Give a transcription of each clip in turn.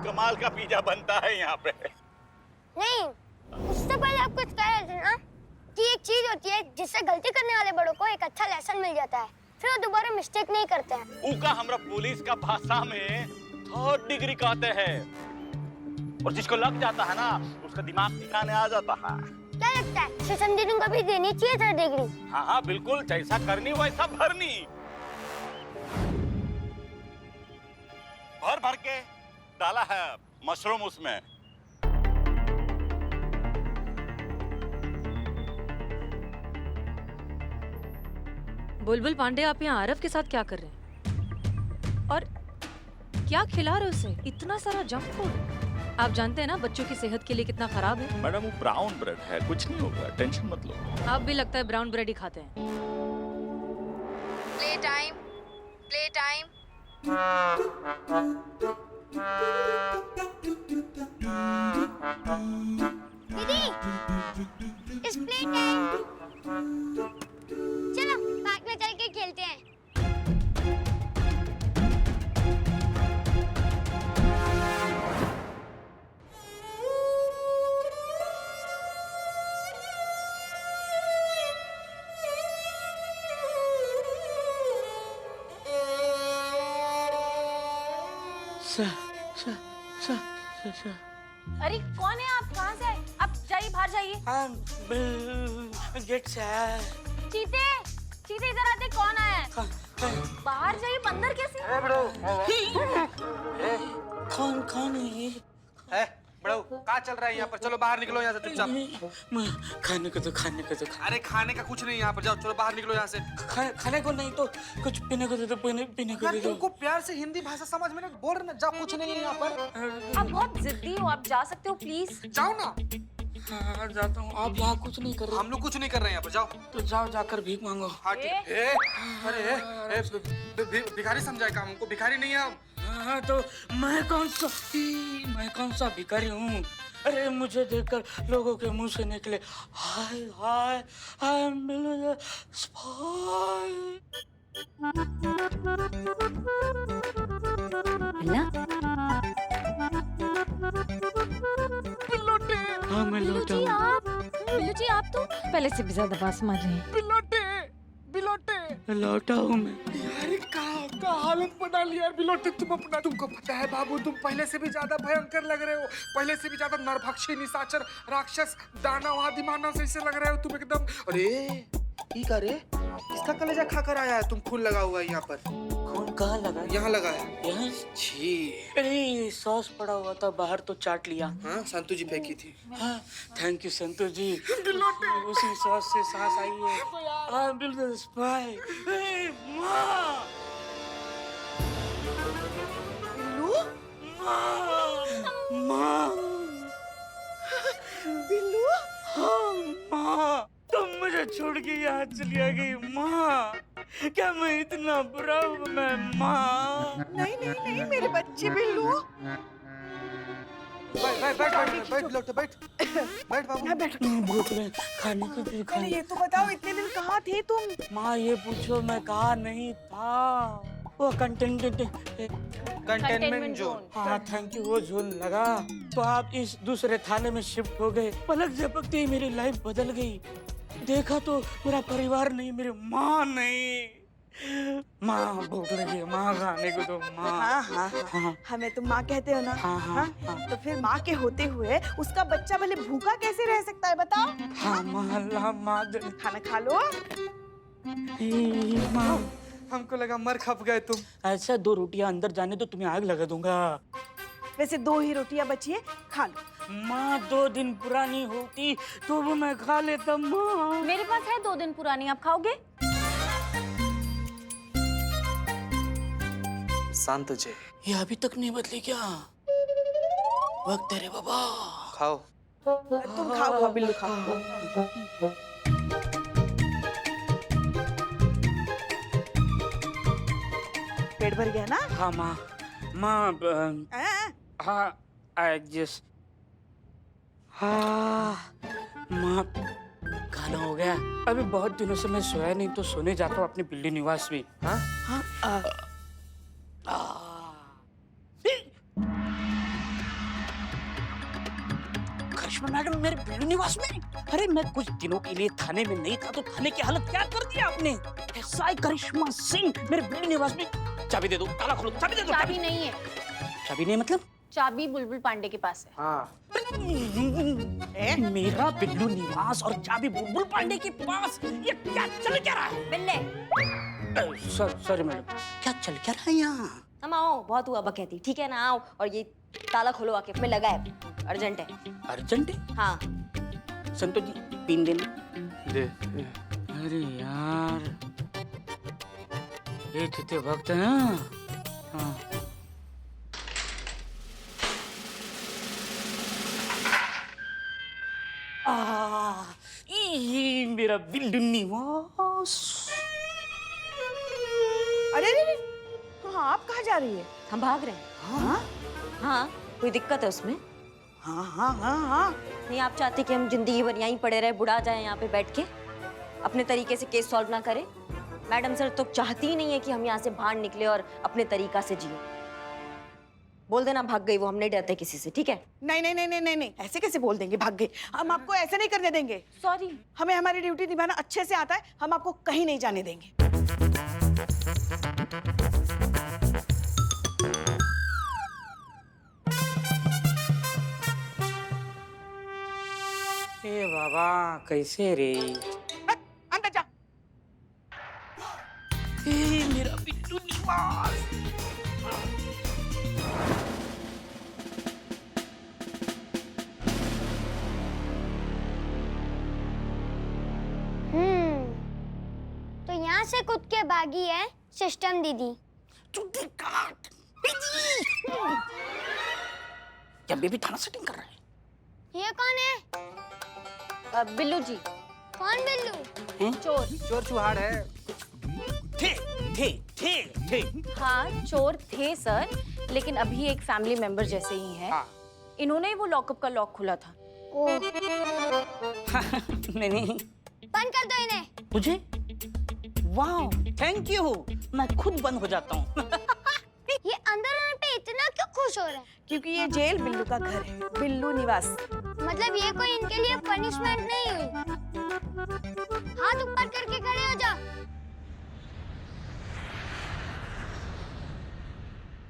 कमाल का पिज्जा बनता है यहाँ पे। नहीं, उससे पहले आप कुछ कह रहे थे ना कि एक चीज होती है जिससे गलती करने वाले बड़ों को एक अच्छा लेसन मिल जाता है, फिर वो दोबारा मिस्टेक नहीं करते हैं। ऊका हमरा पुलिस का भाषा में 3rd डिग्री कहते हैं, और जिसको लग जाता है ना उसका दिमाग ठिकाने आ जाता है। क्या लगता है सेशन दीदी को भी देनी चाहिए 3rd डिग्री? हाँ हाँ बिल्कुल, जैसा करनी वैसा भरनी। भर भर के डाला है मशरूम उसमें। बुलबुल पांडे, आप यहाँ आरव के साथ क्या कर रहे हैं और क्या खिला रहे हो उसे? इतना सारा जंक फूड। आप जानते हैं ना बच्चों की सेहत के लिए कितना खराब है। मैडम वो ब्राउन ब्रेड है, कुछ नहीं होगा, टेंशन मत लो। आप भी लगता है ब्राउन ब्रेड ही खाते हैं। Play time, play time. दीदी, इस प्ले टाइम। चलो पार्क में चल के खेलते हैं। अरे कौन है आप? कहाँ से आए? आप जाइए, बाहर जाइए। गेट से आया। चीते, चीते इधर आते। कौन आया है? बाहर जाइए। बंदर कैसे? कौन कौन है ये? बड़ो क्या चल रहा है यहाँ पर? चलो बाहर निकलो यहाँ से चुपचाप। खाने को तो खाने को तो अरे खाने का कुछ नहीं यहाँ पर, जाओ चलो बाहर निकलो यहाँ से। खाने को नहीं तो कुछ पीने को दे दो, पीने को दे दो। तुमको प्यार से हिंदी भाषा समझ में नहीं बोल रहे ना, जाओ कुछ नहीं है यहाँ पर। आप बहुत जिद्दी हो, आप जा सकते हो प्लीज। जाओ ना। हाँ जाता हूँ। आप यहाँ कुछ नहीं कर रहे? हम लोग कुछ नहीं कर रहे हैं यहाँ पर, जाओ। तो जाओ, जाकर भीख मांगो। हाँ ठीक। अरे भिखारी समझाए काम, हमको भिखारी नहीं है हम। हाँ तो मैं कौन सा भिखारी हूँ? अरे मुझे देखकर लोगों के मुंह से निकले हाय हाय आई एम हाँ मैं लौटा हूँ। बिल्लू जी आप तो पहले से भी ज्यादा बात समझ रहे हैं। बिलोटे लौटा हूँ मैं। यार का हालत बना लिया यार बिलोटे तुम अपना। तुमको पता है बाबू, तुम पहले से भी ज्यादा भयंकर लग रहे हो, पहले से भी ज्यादा नरभक्षी, निशाचर, राक्षस, दानव, आदि मानव से लग रहे हो तुम एकदम। अरे ठीक है रे, किसका कलेजा खाकर आया है? तुम खून लगा हुआ है यहाँ पर। खून कहाँ लगा? यहाँ लगा है। यहाँ? छी। अरे सॉस पड़ा हुआ था, बाहर तो चाट लिया। हाँ संतू जी फेंकी थी। हाँ थैंक यू संतू जी। उसी सॉस से सांस आई है। हाँ बिल्कुल स्पाई। माँ माँ बिल्लू, हाँ माँ, तुम मुझे छोड़ के यहाँ चली आ गई माँ। क्या मैं इतना बुरा हूँ मैं माँ? नहीं नहीं नहीं मेरे बच्चे बिल्लू। बैठ बाबू। भूख रहे, खाने को दे, खाने। ये तो बताओ इतने दिन कहाँ थे तुम? माँ ये पूछो मैं कहा नहीं था। वो कंटेनमेंट जोन। हाँ थैंक यू, वो जोन लगा तो आप इस दूसरे थाने में शिफ्ट हो गए। पलक झपकते ही मेरी लाइफ बदल गई। देखा तो मेरा परिवार नहीं, मेरी माँ नहीं। माँ भूख लगी है, माँ खाने को तो माँ। हाँ हाँ हाँ, हमें तुम माँ कहते हो ना। हाँ हाँ हाँ। तो फिर माँ के होते हुए उसका बच्चा भले भूखा कैसे रह सकता है बताओ? हाँ माँ, अल्लाह माँ। खाना खा लो। माँ हमको लगा मर खप गए तुम। ऐसा 2 रोटियां अंदर जाने तो तुम्हें आग लगा दूंगा। वैसे 2 ही रोटियां बची है, खा लो। माँ 2 दिन पुरानी होती तो वो मैं खा लेता माँ। मेरे पास है 2 दिन पुरानी, आप खाओगे? शांत जी, ये अभी तक नहीं बदली क्या? वक्त है रे बाबा। खाओ। तुम खाओ बिल्लू खाओ। पेट भर गया ना? हाँ माँ, माँ हाँ एडजस्ट। हाँ माँ खाना हो गया। अभी बहुत दिनों से मैं सोया नहीं तो सोने जाता हूँ अपने बिल्ली निवास में। हाँ हाँ करिश्मा मैडम मेरे बिल्लू निवास में? अरे मैं कुछ दिनों के लिए थाने में नहीं था तो थाने की हालत क्या कर दिया आपने? एसआई करिश्मा सिंह मेरे बिल्लू निवास में। चाबी दे दो, ताला खोलो, चाबी दे दो। चाबी नहीं है, चाबी नहीं मतलब? चाबी बुलबुल पांडे के पास है। हाँ मेरा बिल्लू निवास और चाबी बुलबुल पांडे के पास, ये क्या चल क्या रहा है? बिल्ले सॉरी मैडम, क्या चल क्या रहा है यहाँ? हम आओ, बहुत हुआ बकैती, ठीक है ना? आओ और ये ताला खोलो आके, में लगा है, अर्जेंट है। अर्जेंट है? हाँ संतोष जी पिन देना। दे। अरे यार ये कितने वक्त है ना? हाँ। ये मेरा बिल्लू निवास। अरे अरे अरे, हाँ आप कहाँ जा रही है? हम भाग रहे हैं। हाँ हाँ कोई दिक्कत है उसमें? हाँ हाँ हाँ हाँ। नहीं आप चाहते कि हम जिंदगी भर यहीं पड़े रहे, बुढ़ा जाए यहाँ पे बैठ के, अपने तरीके से केस सॉल्व ना करें? मैडम सर तो चाहती ही नहीं है कि हम यहाँ से बाहर निकले और अपने तरीका से जिए। बोल देना भाग गई वो, हम नहीं डरते किसी से, ठीक है? नहीं नहीं नहीं नहीं नहीं नहीं, ऐसे कैसे बोल देंगे भाग गई? हम आपको ऐसे नहीं करने देंगे। सॉरी। हमें हमारी ड्यूटी निभाना अच्छे से आता है, हम आपको कहीं नहीं जाने देंगे। ए बाबा कैसे रे? अंदर जा। ए मेरा बिल्लू निवास। तो यहाँ से कूद के भागी है सिस्टम दीदी। क्या बेबी थाना सेटिंग कर रहा है? ये कौन है? बिल्लू जी। कौन बिल्लू? चोर। चोर चुहाड़ है। थे थे थे थे। हाँ चोर थे सर, लेकिन अभी एक फैमिली मेंबर जैसे ही हैं। हाँ। इन्होंने ही वो लॉकअप का लॉक खोला था। ओह, नहीं बंद कर दो इन्हें। मुझे? वाह थैंक यू, मैं खुद बंद हो जाता हूँ। ये अंदर आने पे इतना क्यों खुश हो रहे हैं? क्योंकि ये जेल बिल्लू का घर है, बिल्लू निवास। मतलब ये कोई इनके लिए पनिशमेंट नहीं हुई। हाथ ऊपर करके खड़े हो जाओ।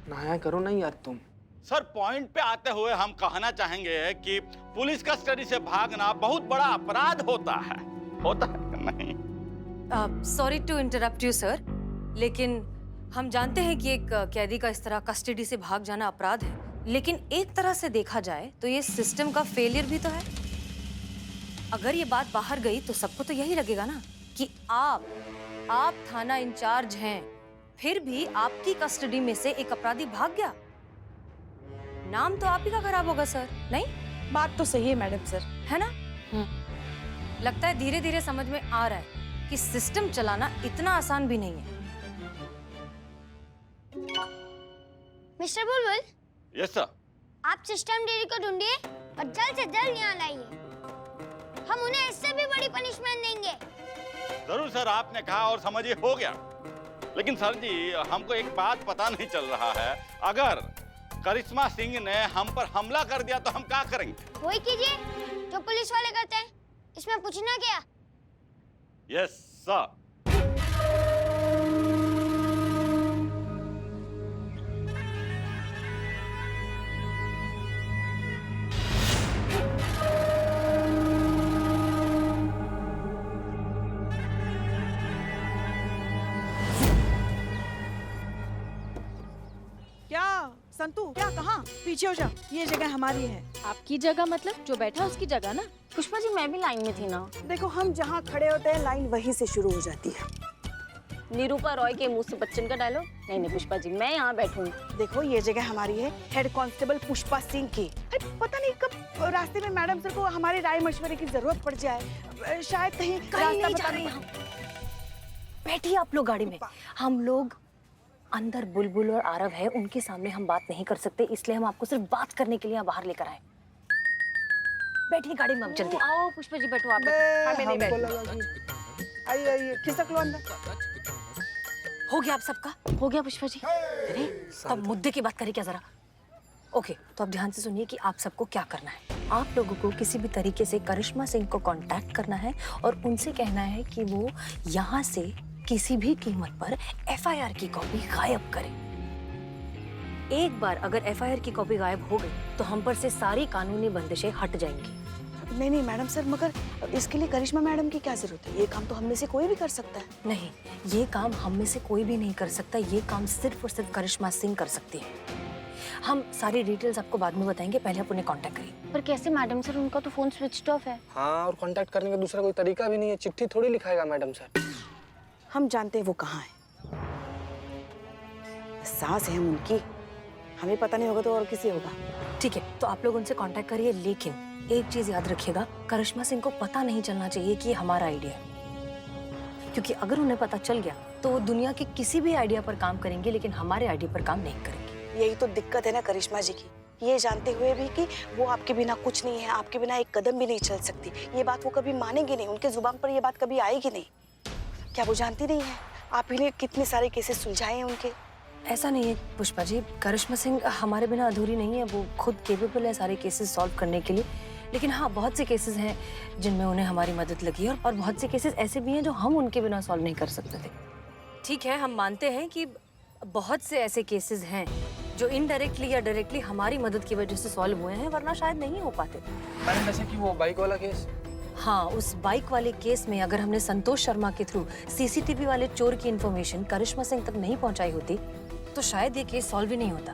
नहाया करो ना यार तुम। सर पॉइंट पे आते हुए हम कहना चाहेंगे कि पुलिस कस्टडी से भागना बहुत बड़ा अपराध होता है कि नहीं? Sorry to interrupt you sir, लेकिन हम जानते हैं कि एक कैदी का इस तरह कस्टडी से भाग जाना अपराध है, लेकिन एक तरह से देखा जाए तो ये सिस्टम का फेलियर भी तो है। अगर ये बात बाहर गई तो सबको तो यही लगेगा ना कि आप थाना इंचार्ज हैं, फिर भी आपकी कस्टडी में से एक अपराधी भाग गया। नाम तो आप ही का खराब होगा सर, नहीं? बात तो सही है मैडम सर, है ना? लगता है धीरे धीरे समझ में आ रहा है कि सिस्टम चलाना इतना आसान भी नहीं है। मिस्टर बुलबुल, यस सर। आप सिस्टम दीदी को ढूंढिए और जल्द से जल्द यहाँ लाइए। हम उन्हें इससे भी बड़ी पनिशमेंट देंगे। जरूर सर, आपने कहा और समझिए हो गया। लेकिन सर जी हमको एक बात पता नहीं चल रहा है, अगर करिश्मा सिंह ने हम पर हमला कर दिया तो हम क्या करेंगे? वही कीजिए जो पुलिस वाले करते हैं, इसमें पूछना क्या? Yes sir. क्या संतू, क्या कहाँ? पीछे हो जा, ये जगह हमारी है। आपकी जगह मतलब जो बैठा उसकी जगह ना? पुष्पा जी मैं भी लाइन में थी ना। देखो हम जहाँ खड़े होते हैं लाइन वहीं से शुरू हो जाती है। निरूपा रॉय के मुंह से बच्चन का डायलॉग? नहीं नहीं पुष्पा जी मैं यहाँ बैठूंगी। देखो ये जगह हमारी है, हेड कांस्टेबल पुष्पा सिंह की। अरे पता नहीं कब रास्ते में मैडम सर को हमारे राय मशवरे की जरूरत पड़ जाए, शायद कहीं रास्ता बता नहीं। बैठिए आप लोग गाड़ी में। हम लोग अंदर बुलबुल और आरव है, उनके सामने हम बात नहीं कर सकते, इसलिए हम आपको सिर्फ बात करने के लिए यहाँ बाहर लेकर आए। बैठिए गाड़ी में, हम चलते हैं। आओ पुष्पा जी बैठो आप। हमें नहीं बैठना। आइए आइए, खिसक लो अंदर। हो गया आप सबका? हो गया पुष्पा जी। अरे तब मुद्दे की बात करें क्या जरा? ओके, तो अब ध्यान से सुनिए कि आप सबको क्या करना है। आप लोगों को किसी भी तरीके से करिश्मा सिंह को कांटेक्ट करना है और उनसे कहना है कि वो यहाँ से किसी भी कीमत पर एफआईआर की कॉपी गायब करें। एक बार अगर एफआईआर की कॉपी गायब हो गई तो हम पर से सारी कानूनी बंदिशें हट जाएंगी। नहीं मैडम सर, मगर इसके लिए करिश्मा मैडम की क्या जरूरत है? ये काम तो हम में से कोई भी कर सकता है। नहीं, ये काम हम में से कोई भी नहीं कर सकता। ये काम सिर्फ और सिर्फ करिश्मा सिंह कर सकती है। हम सारी डिटेल्स आपको बाद में बताएंगे, पहले आप उन्हें कांटेक्ट करिए। पर कैसे मैडम सर, उनका तो फोन स्विच्ड ऑफ है। हाँ, और कांटेक्ट करने का दूसरा कोई तरीका भी नहीं है। चिट्ठी थोड़ी लिखाएगा मैडम सर। हम जानते हैं वो कहाँ है। सास है हम उनकी, हमें पता नहीं होगा तो और किसी होगा। ठीक है, तो आप लोग उनसे कांटेक्ट करिए, लेकिन एक चीज याद रखिएगा, करिश्मा सिंह को पता नहीं चलना चाहिए कि ये हमारा आइडिया है। क्योंकि अगर उन्हें पता चल गया तो वो दुनिया के किसी भी आइडिया पर काम करेंगे, लेकिन हमारे आइडिया पर काम नहीं करेंगे। यही तो दिक्कत है ना करिश्मा जी की, ये जानते हुए भी कि वो आपके बिना कुछ नहीं है, आपके बिना एक कदम भी नहीं चल सकती। ये बात वो कभी मानेंगे नहीं, उनके जुबान पर ये बात कभी आएगी नहीं। क्या वो जानती नहीं है आप ही ने कितने सारे केसेस सुलझाए हैं उनके? ऐसा नहीं है पुष्पा जी, करिश्मा सिंह हमारे बिना अधूरी नहीं है। वो खुद केपेबल है सारे केसेस सॉल्व करने के लिए। लेकिन हाँ, बहुत से केसेस हैं जिनमें उन्हें हमारी मदद लगी है, और बहुत से केसेस ऐसे भी हैं जो हम उनके बिना सॉल्व नहीं कर सकते थे। ठीक है, हम मानते हैं कि बहुत से ऐसे केसेस हैं जो इनडायरेक्टली या डायरेक्टली हमारी मदद की वजह से सॉल्व हुए हैं, वरना शायद नहीं हो पाते। मैडम, जैसे कि वो बाइक वाला केस। हाँ, उस बाइक वाले केस में अगर हमने संतोष शर्मा के थ्रू सीसीटीवी वाले चोर की इन्फॉर्मेशन करिश्मा सिंह तक नहीं पहुंचाई होती तो शायद ये केस सॉल्व ही नहीं होता,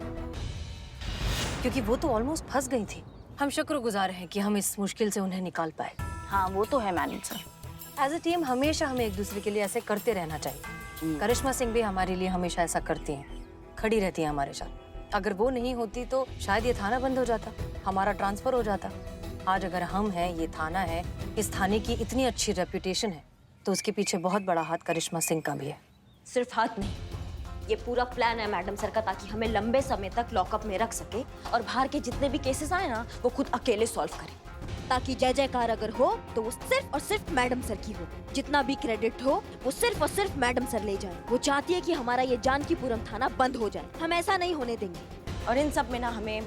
क्योंकि वो तो ऑलमोस्ट फंस गई थी। हम शुक्रगुजार हैं कि हम इस मुश्किल से उन्हें निकाल पाए। हाँ वो तो है madam sir. As a team हमेशा हमें एक दूसरे के लिए ऐसे करते रहना चाहिए। करिश्मा सिंह भी हमारे लिए हमेशा ऐसा करती हैं, खड़ी रहती हैं हमारे साथ। अगर वो नहीं होती तो शायद ये थाना बंद हो जाता, हमारा ट्रांसफर हो जाता। आज अगर हम हैं, ये थाना है, इस थाने की इतनी अच्छी रेपुटेशन है, तो उसके पीछे बहुत बड़ा हाथ करिश्मा सिंह का भी है। सिर्फ हाथ नहीं, ये पूरा प्लान है मैडम सर का, ताकि हमें लंबे समय तक लॉकअप में रख सके और बाहर के जितने भी केसेस आए ना वो खुद अकेले सॉल्व करे, ताकि जय जयकार अगर हो तो वो सिर्फ और सिर्फ मैडम सर की हो। जितना भी क्रेडिट हो वो सिर्फ और सिर्फ मैडम सर ले जाए। वो चाहती है कि हमारा ये जानकीपुरम थाना बंद हो जाए, हम ऐसा नहीं होने देंगे। और इन सब में ना हमें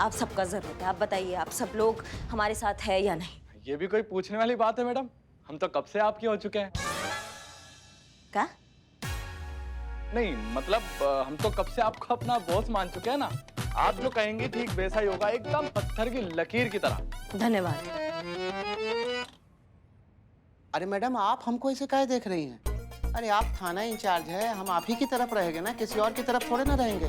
आप सबका जरूरत है। आप बताइए, आप सब लोग हमारे साथ है या नहीं? ये भी कोई पूछने वाली बात है मैडम, हम तो कब से आपके हो चुके हैं। क्या? नहीं मतलब हम तो कब से आपको अपना बॉस मान चुके हैं ना। आप जो कहेंगे ठीक वैसा ही होगा, एकदम पत्थर की लकीर की तरह। धन्यवाद। अरे मैडम, आप हमको ऐसे काहे देख रही हैं? अरे आप थाना इंचार्ज है, हम आप ही की तरफ रहेंगे ना, किसी और की तरफ थोड़े ना रहेंगे।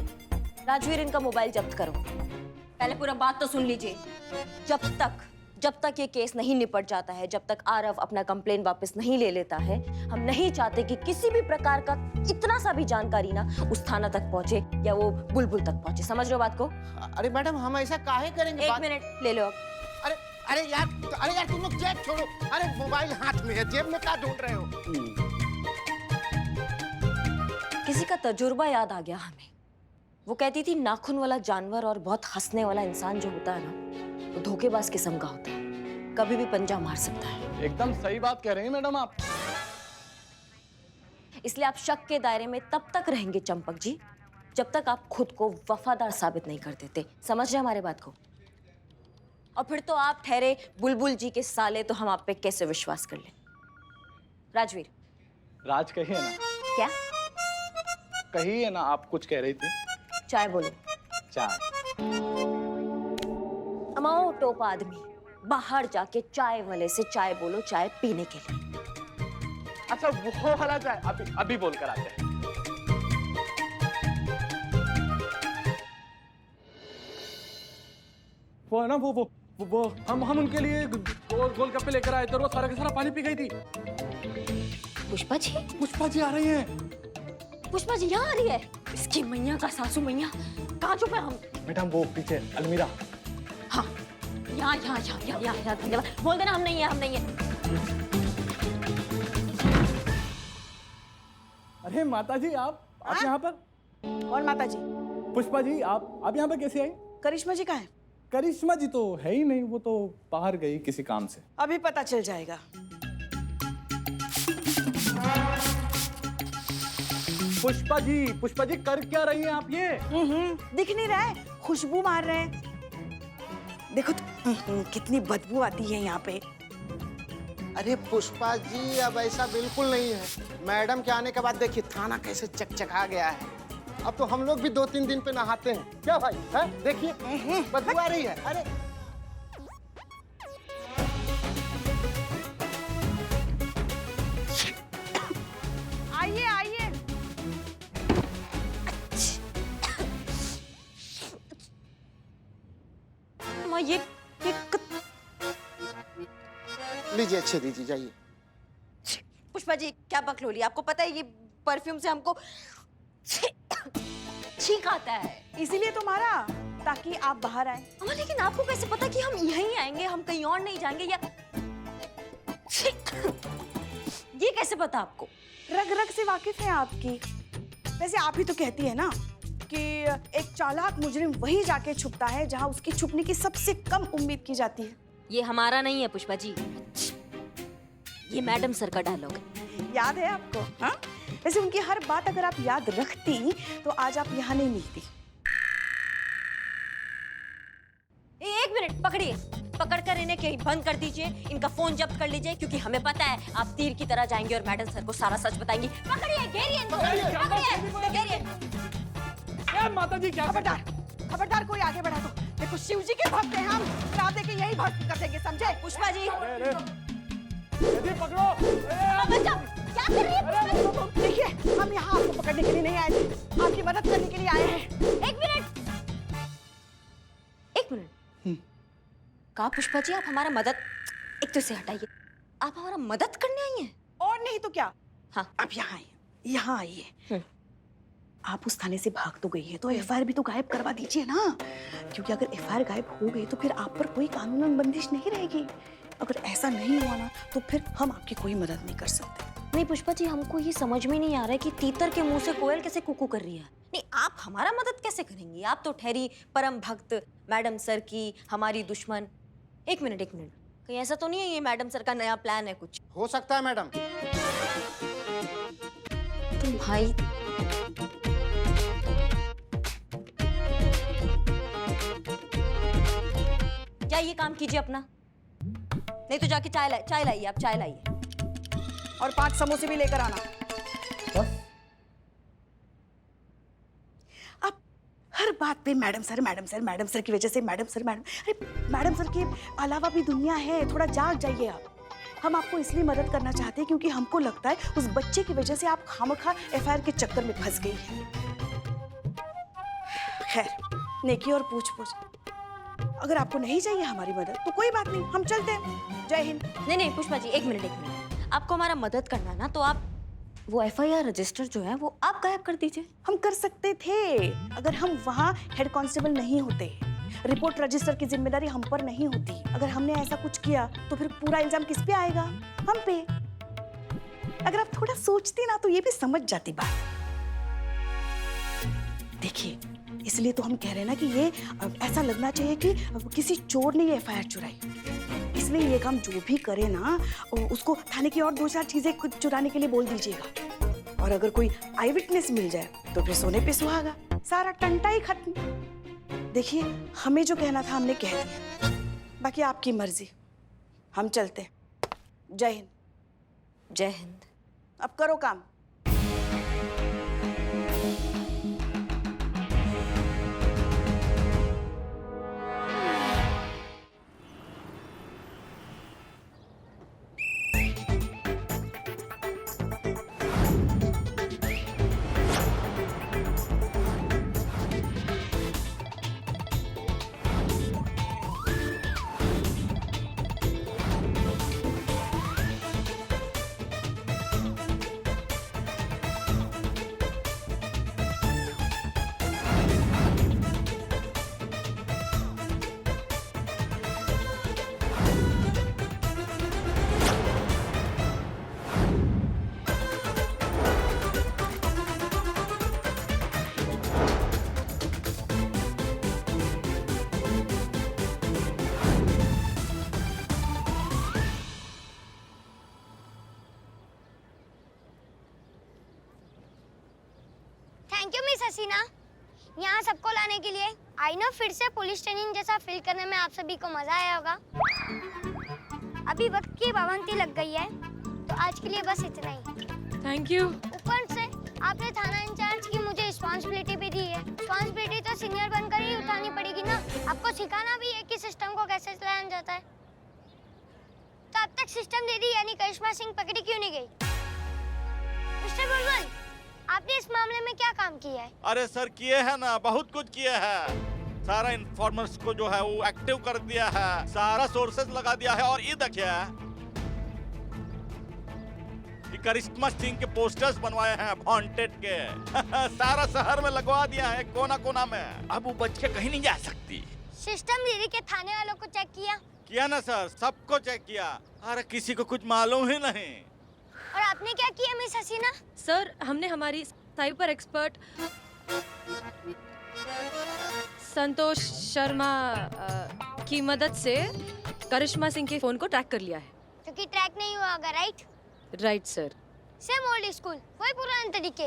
राजवीर, इनका मोबाइल जब्त करो। पहले पूरा बात तो सुन लीजिए। जब तक ये केस नहीं निपट जाता है, जब तक आरव अपना कंप्लेन वापस नहीं ले लेता है, हम नहीं चाहते कि किसी भी प्रकार का इतना सा भी जानकारी ना उस थाना तक पहुंचे या वो बुलबुल तक पहुंचे। समझ रहे हो बात को? अरे मैडम, हम ऐसा काहे करेंगे? एक मिनट ले लो अब। अरे यार तुम लोग जेब छोड़ो। अरे मोबाइल हाथ में है, जेब में क्या ढूंढ रहे हो? किसी का तजुर्बा याद आ गया हमें। वो कहती थी नाखून वाला जानवर और बहुत हंसने वाला इंसान जो होता है ना, वो धोखेबाज किस्म का होता है, कभी भी पंजा मार सकता है। एकदम सही बात कह रही हैं मैडम आप। इसलिए आप शक के दायरे में तब तक रहेंगे चंपक जी, जब तक आप खुद को वफादार साबित नहीं कर देते। समझ रहे हमारे बात को? और फिर तो आप ठहरे बुलबुल जी के साले, तो हम आप पे कैसे विश्वास कर लें? राजवीर, राज कहिए ना। क्या कहिए ना, आप कुछ कह रही थी। चाय बोलो। चाय? अमाओ टोपा आदमी, बाहर जाके चाय वाले से चाय बोलो, चाय पीने के लिए। अच्छा वो वाला चाय, अभी बोल कर आते हैं। वो है ना वो हम उनके लिए गोलगप्पे लेकर आए थे और वो सारा का सारा पानी पी गई थी। पुष्पा जी? पुष्पा जी आ रही हैं। पुष्पा जी यहाँ आ रही है? इसकी मैया का सासू मैया, कहाँ छुपे हम? मैडम वो पीछे अलमीरा। हाँ, यहाँ धन्यवाद। बोल देना हम नहीं है, हम नहीं है। अरे माता जी, आप यहाँ पर? और माता जी? पुष्पा जी, आप यहाँ पर कैसे आई? करिश्मा जी कहाँ है? करिश्मा जी तो है ही नहीं, वो तो बाहर गई किसी काम से। अभी पता चल जाएगा। पुष्पा जी कर क्या रही हैं आप ये? दिख नहीं रहा है, खुशबू मार रहे हैं। देखो तो कितनी बदबू आती है यहाँ पे। अरे पुष्पा जी, अब ऐसा बिल्कुल नहीं है। मैडम के आने के बाद देखिए थाना कैसे चकचका गया है। अब तो हम लोग भी 2-3 दिन पे नहाते हैं। क्या भाई है? देखिए बदबू आ रही है। अरे आइए आइए। माँ ये लीजिए, अच्छे दीजिए, जाइए। पुष्पा जी क्या बकलोली, आपको पता है ये परफ्यूम से हमको छींक आता है। इसीलिए तो मारा, ताकि आप बाहर आए। अम्मा लेकिन आपको कैसे पता कि हम यहीं आएंगे, हम कहीं और नहीं जाएंगे? या ये कैसे पता आपको? रग रग से वाकिफ है आपकी। वैसे आप ही तो कहती है ना कि एक चालाक मुजरिम वहीं जाके छुपता है जहां उसकी छुपने की सबसे कम उम्मीद की जाती है। ये हमारा नहीं है पुष्पा जी, ये मैडम सर का डायलॉग है। याद है आपको? हाँ? वैसे उनकी हर बात अगर आप याद रखती तो आज आप यहाँ नहीं मिलती। एक मिनट, पकड़िए, पकड़कर इन्हें कहीं बंद कर दीजिए, इनका फोन जब्त कर लीजिए, क्योंकि हमें पता है आप तीर की तरह जाएंगे और मैडम सर को सारा सच बताएंगी। पकड़िए, घेरिए इनको, पकड़िए, घेरिए। माता जी क्या? खबरदार, खबरदार, कोई आगे बढ़ा तो देखो शिव जी के भक्त हैं हम, रात दे के यही भक्त कर देंगे, समझे? पुष्पा जी पकड़ो। क्या कर रही है? देखिए हम यहाँ आपको पकड़ने के लिए नहीं आए थे, आपकी मदद करने के लिए आए हैं। एक मिनट, एक मिनट। कहा पुष्पा जी आप हमारा मदद, एक तो इसे हटाइए, आप हमारा मदद करने आई हैं? और नहीं तो क्या। हाँ अब यहाँ आइए, यहाँ आइए। आप उस थाने से भाग तो गई है तो एफआईआर भी तो गायब करवा दीजिए ना, क्योंकि अगर एफआईआर गायब हो गई तो फिर आप पर कोई कानूनन बंदिश नहीं रहेगी। अगर ऐसा नहीं हुआ ना तो फिर हम आपकी कोई मदद नहीं कर सकते। नहीं पुष्पा जी, हमको ये समझ में नहीं आ रहा है कि तीतर के मुंह से कोयल कैसे कुकू कर रही है। नहीं, आप हमारा मदद कैसे करेंगी? आप तो ठहरी परम भक्त मैडम सर की, हमारी दुश्मन। एक मिनट, एक मिनट, कहीं ऐसा तो नहीं है ये मैडम सर का नया प्लान है कुछ? हो सकता है मैडम। तुम भाई क्या ये काम कीजिए अपना, नहीं तो जाके चाय लाइए, आप चाय लाइए और 5 समोसे भी लेकर आना। अब हर बात पे madam sir, madam sir, madam sir की वजह से मैडम सर, मैडम। अरे मैडम सर के अलावा भी दुनिया है, थोड़ा जाग जाइए आप। हम आपको इसलिए मदद करना चाहते हैं क्योंकि हमको लगता है उस बच्चे की वजह से आप खामखा एफआईआर के चक्कर में फंस गई हैं। खैर, नेकी और पूछ-पूछ। अगर आपको नहीं चाहिए हमारी मदद तो कोई बात नहीं, हम चलते हैं। जय हिंद। नहीं पुष्पा जी, एक मिनट, आपको हमारा मदद करना ना तो आप वो एफआईआर रजिस्टर जो है वो आप गायब कर दीजिए। हम कर सकते थे अगर हम वहाँ हेड कांस्टेबल नहीं होते। रिपोर्ट रजिस्टर की जिम्मेदारी हम पर नहीं होती। अगर हमने ऐसा कुछ किया तो फिर पूरा इल्जाम किस पे आएगा? हम पे। अगर आप थोड़ा सोचती ना तो ये भी समझ जाती बात। देखिए, इसलिए तो हम कह रहे हैं ना कि ये ऐसा लगना चाहिए कि किसी चोर ने ये एफआईआर चुराई। इसलिए ये काम जो भी करे ना उसको थाने की और 2-4 चीजें चुराने के लिए बोल दीजिएगा। और अगर कोई आई विटनेस मिल जाए तो फिर सोने पे सुहागा, सारा टंटा ही खत्म। देखिए, हमें जो कहना था हमने कह दिया, बाकी आपकी मर्जी। हम चलते हैं। जय हिंद। जय हिंद। अब करो काम। थैंक यू मिस हसीना, यहाँ सबको लाने के लिए। आई नो फिर से पुलिस ट्रेनिंग जैसा फील करने में आप सभी को मजा आया होगा। अभी वक्त की पाबंदी लग गई है, तो आज के लिए बस इतना ही। Thank you. ऊपर से आपने थाना इंचार्ज की मुझे रिस्पॉन्सिबिलिटी भी दी है। रिस्पॉन्सिबिलिटी तो सीनियर बनकर ही उठानी पड़ेगी ना। आपको सिखाना भी है कि सिस्टम को कैसे चलाया जाता है। तो अब तक सिस्टम दे दी, यानी करिश्मा सिंह पकड़ी क्यों नहीं गई? मिस्टर बुलबुल, आपने इस मामले में क्या काम किया है? अरे सर किए हैं ना, बहुत कुछ किए हैं। सारा इन्फॉर्मर्स को जो है वो एक्टिव कर दिया है, सारा सोर्सेस लगा दिया है। और ये देखिए करिश्मा सिंह के पोस्टर्स बनवाए हैं वांटेड के। सारा शहर में लगवा दिया है, कोना कोना में। अब वो बच के कहीं नहीं जा सकती। सिस्टम दीदी के थाने वालों को चेक किया ना सर, सबको चेक किया। अरे किसी को कुछ मालूम ही नहीं। और आपने क्या किया मिस हसीना? सर, हमने हमारी साइबर एक्सपर्ट संतोष शर्मा की मदद से करिश्मा सिंह के फोन को ट्रैक कर लिया है। क्योंकि ट्रैक नहीं हुआ होगा, right? Right sir. Same old school, वही पुराने तरीके।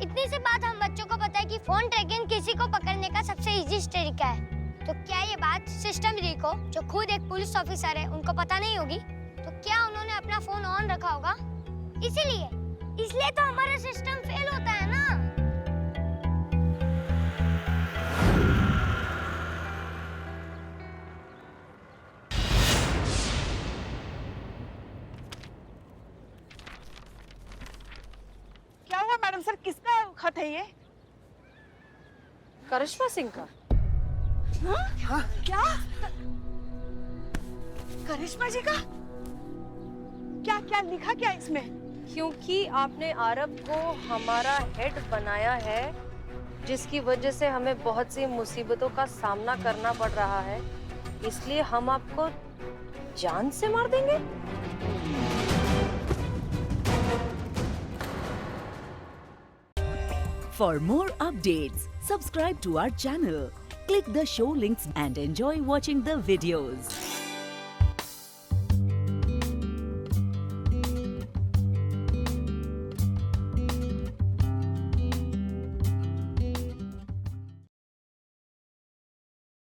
इतनी सी बात हम बच्चों को पता है कि फोन ट्रैकिंग किसी को पकड़ने का सबसे इजी तरीका है। तो क्या ये बात सिस्टम दीदी को, जो खुद एक पुलिस ऑफिसर है, उनको पता नहीं होगी? तो क्या उन्होंने अपना फोन ऑन रखा होगा? इसलिए तो हमारा सिस्टम फेल होता है ना। क्या हुआ मैडम सर, किसका खत है ये? करिश्मा सिंह का। हाँ? क्या? करिश्मा जी का? क्या क्या लिखा क्या इसमें? क्योंकि आपने आरव को हमारा हेड बनाया है, जिसकी वजह से हमें बहुत सी मुसीबतों का सामना करना पड़ रहा है, इसलिए हम आपको जान से मार देंगे। For more updates, subscribe to our channel, click the show links and enjoy watching the videos.